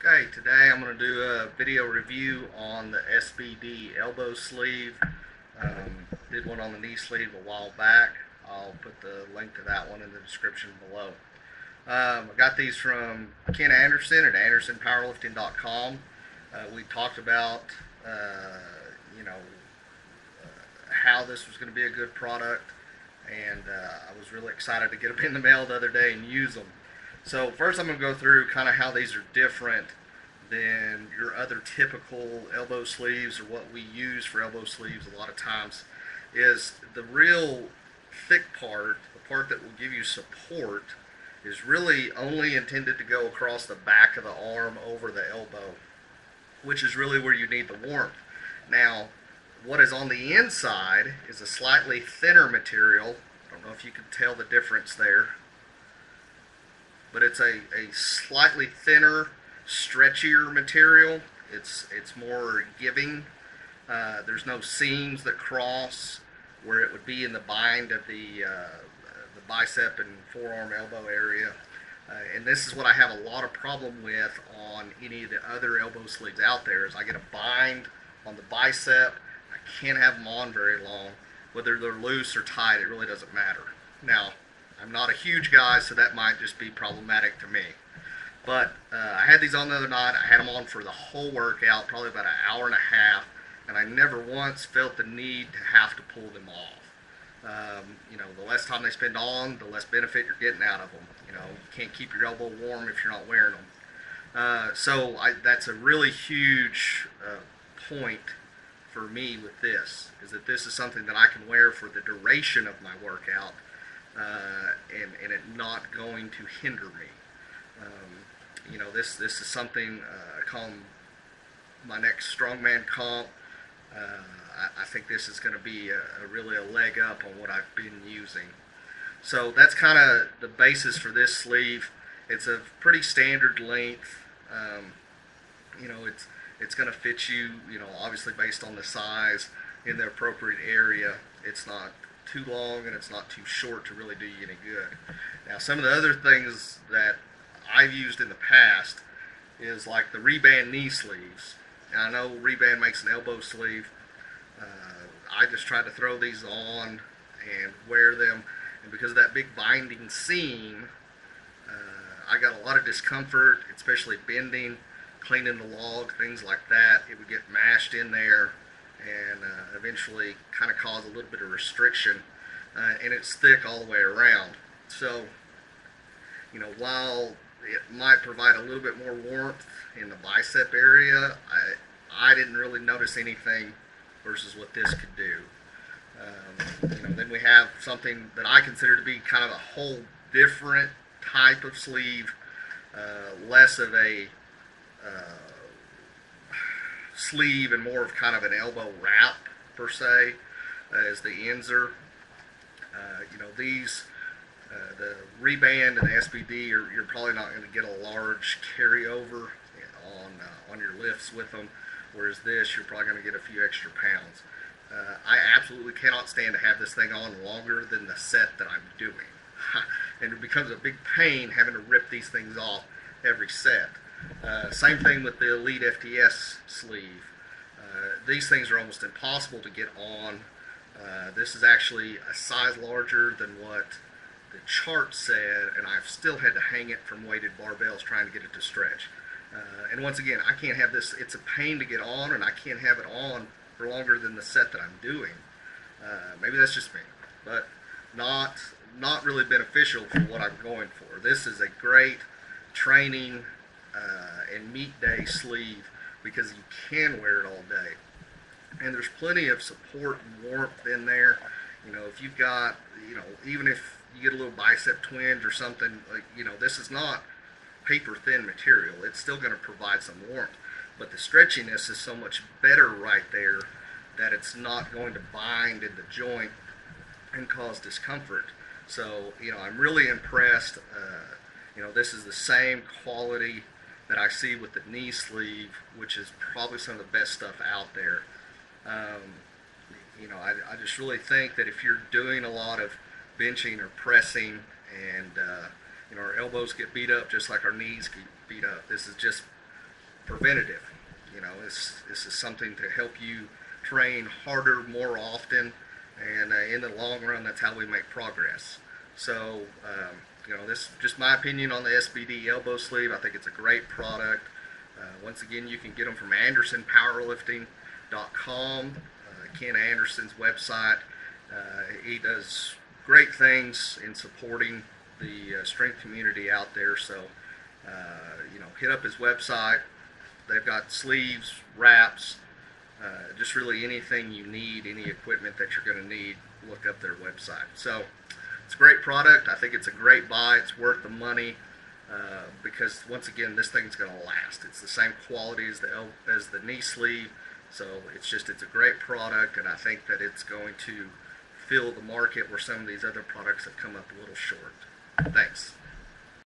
Okay, today I'm going to do a video review on the SBD elbow sleeve. Did one on the knee sleeve a while back. I'll put the link to that one in the description below. I got these from Ken Anderson at AndersonPowerlifting.com. We talked about, you know, how this was going to be a good product, and I was really excited to get them in the mail the other day and use them. So first I'm going to go through kind of how these are different than your other typical elbow sleeves, or what we use for elbow sleeves a lot of times. Is the real thick part, the part that will give you support, is really only intended to go across the back of the arm over the elbow, which is really where you need the warmth. Now, what is on the inside is a slightly thinner material. I don't know if you can tell the difference there, but it's a slightly thinner, stretchier material. It's more giving. There's no seams that cross where it would be in the bind of the bicep and forearm elbow area. And this is what I have a lot of problem with on any of the other elbow sleeves out there. Is I get a bind on the bicep. I can't have them on very long. Whether they're loose or tight, it really doesn't matter. Now, I'm not a huge guy, so that might just be problematic to me. But I had these on the other night. I had them on for the whole workout, probably about an hour and a half, and I never once felt the need to have to pull them off. The less time they spend on, the less benefit you're getting out of them. You can't keep your elbow warm if you're not wearing them. That's a really huge point for me with this, is that this is something that I can wear for the duration of my workout, and it not going to hinder me. This is something I call my next strongman comp. I think this is going to be really a leg up on what I've been using. So that's kind of the basis for this sleeve. It's a pretty standard length. It's going to fit you, obviously based on the size, in the appropriate area. It's not too long and it's not too short to really do you any good. Now, some of the other things that I've used in the past is like the Reband knee sleeves. Now, I know Reband makes an elbow sleeve. I just try to throw these on and wear them, and because of that big binding seam, I got a lot of discomfort, especially bending, cleaning the log, things like that. It would get mashed in there and eventually kind of cause a little bit of restriction, and it's thick all the way around. So, while it might provide a little bit more warmth in the bicep area, I didn't really notice anything versus what this could do. Then we have something that I consider to be kind of a whole different type of sleeve, less of a sleeve and more of kind of an elbow wrap per se, as the ends are. The Reband and the SBD, you're probably not going to get a large carryover on your lifts with them, whereas this, you're probably going to get a few extra pounds. I absolutely cannot stand to have this thing on longer than the set that I'm doing. And it becomes a big pain having to rip these things off every set. Same thing with the Elite FTS sleeve. These things are almost impossible to get on. This is actually a size larger than what the chart said, and I've still had to hang it from weighted barbells trying to get it to stretch. And once again, I can't have this. It's a pain to get on, and I can't have it on for longer than the set that I'm doing. Maybe that's just me, but not really beneficial for what I'm going for. This is a great training and meet day sleeve because you can wear it all day, and there's plenty of support and warmth in there. If you've got, even if you get a little bicep twinge or something, this is not paper thin material. It's still going to provide some warmth, but the stretchiness is so much better right there that it's not going to bind in the joint and cause discomfort. So, I'm really impressed. This is the same quality that I see with the knee sleeve, which is probably some of the best stuff out there. I just really think that if you're doing a lot of benching or pressing, and our elbows get beat up just like our knees get beat up, this is just preventative. You know, this is something to help you train harder more often, and in the long run, that's how we make progress. So, you know, this is just my opinion on the SBD elbow sleeve. I think it's a great product. Once again, you can get them from AndersonPowerlifting.com, Ken Anderson's website. He does great things in supporting the strength community out there. So, you know, hit up his website. They've got sleeves, wraps, just really anything you need, any equipment that you're going to need, look up their website. So it's a great product. I think it's a great buy. It's worth the money because, once again, this thing's going to last. It's the same quality as the knee sleeve. So it's a great product, and I think that it's going to fill the market where some of these other products have come up a little short. Thanks.